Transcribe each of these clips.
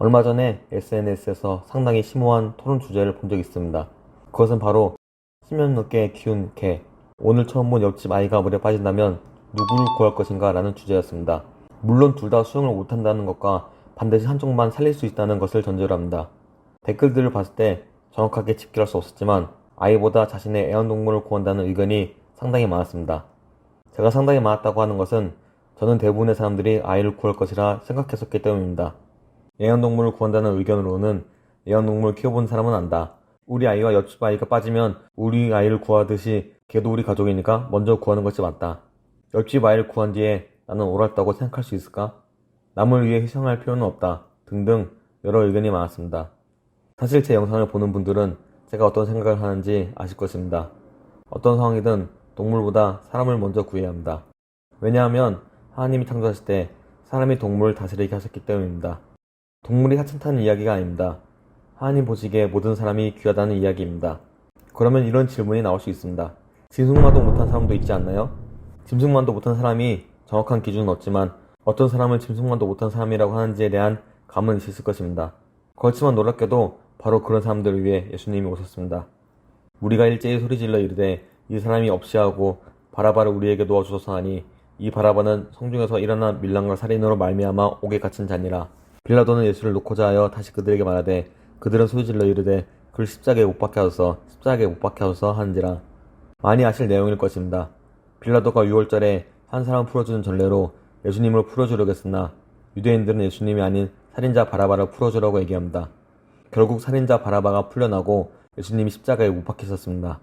얼마 전에 SNS에서 상당히 심오한 토론 주제를 본 적이 있습니다. 그것은 바로 10년 넘게 키운 개, 오늘 처음 본 옆집 아이가 물에 빠진다면 누구를 구할 것인가 라는 주제였습니다. 물론 둘 다 수영을 못한다는 것과 반드시 한쪽만 살릴 수 있다는 것을 전제로 합니다. 댓글들을 봤을 때 정확하게 집계할 수 없었지만 아이보다 자신의 애완동물을 구한다는 의견이 상당히 많았습니다. 제가 상당히 많았다고 하는 것은 저는 대부분의 사람들이 아이를 구할 것이라 생각했었기 때문입니다. 애완동물을 구한다는 의견으로는 애완동물을 키워본 사람은 안다. 우리 아이와 옆집 아이가 빠지면 우리 아이를 구하듯이 걔도 우리 가족이니까 먼저 구하는 것이 맞다. 옆집 아이를 구한 뒤에 나는 옳았다고 생각할 수 있을까? 남을 위해 희생할 필요는 없다. 등등 여러 의견이 많았습니다. 사실 제 영상을 보는 분들은 제가 어떤 생각을 하는지 아실 것입니다. 어떤 상황이든 동물보다 사람을 먼저 구해야 합니다. 왜냐하면 하나님이 창조하실 때 사람이 동물을 다스리게 하셨기 때문입니다. 동물이 하찮다는 이야기가 아닙니다. 하나님 보시기에 모든 사람이 귀하다는 이야기입니다. 그러면 이런 질문이 나올 수 있습니다. 짐승만도 못한 사람도 있지 않나요? 짐승만도 못한 사람이 정확한 기준은 없지만 어떤 사람을 짐승만도 못한 사람이라고 하는지에 대한 감은 있을 것입니다. 그렇지만 놀랍게도 바로 그런 사람들을 위해 예수님이 오셨습니다. 우리가 일제히 소리질러 이르되 이 사람이 없이하고 바라바를 우리에게 놓아주소서 하니 이 바라바는 성중에서 일어난 밀랑과 살인으로 말미암아 옥에 갇힌 자니라. 빌라도는 예수를 놓고자 하여 다시 그들에게 말하되 그들은 소리질러 이르되 그를 십자가에 못 박게 하소서 하는지라. 많이 아실 내용일 것입니다. 빌라도가 6월절에 한 사람을 풀어주는 전례로 예수님을 풀어주려고 했으나 유대인들은 예수님이 아닌 살인자 바라바를 풀어주라고 얘기합니다. 결국 살인자 바라바가 풀려나고 예수님이 십자가에 못 박히셨습니다.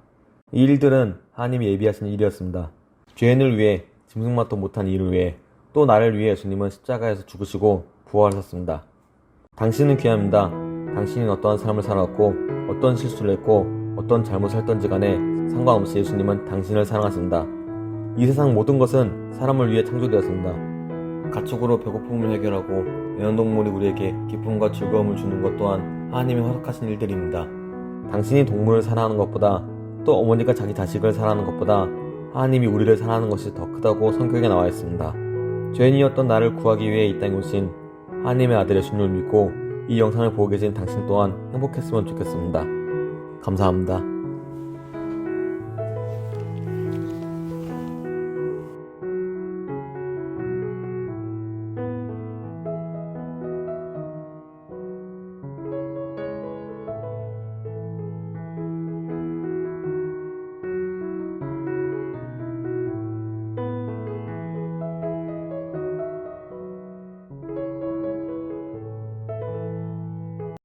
이 일들은 하나님이 예비하신 일이었습니다. 죄인을 위해 짐승만도 못한 이를 위해 또 나를 위해 예수님은 십자가에서 죽으시고 부활하셨습니다. 당신은 귀합니다. 당신이 어떠한 삶을 살았고 어떤 실수를 했고 어떤 잘못을 했던지 간에 상관없이 예수님은 당신을 사랑하십니다. 이 세상 모든 것은 사람을 위해 창조되었습니다. 가축으로 배고픔을 해결하고 애완동물이 우리에게 기쁨과 즐거움을 주는 것 또한 하나님이 허락하신 일들입니다. 당신이 동물을 사랑하는 것보다 또 어머니가 자기 자식을 사랑하는 것보다 하나님이 우리를 사랑하는 것이 더 크다고 성경에 나와 있습니다. 죄인이었던 나를 구하기 위해 이 땅에 오신 하나님의 아들 예수님을 믿고 이 영상을 보고 계신 당신 또한 행복했으면 좋겠습니다. 감사합니다.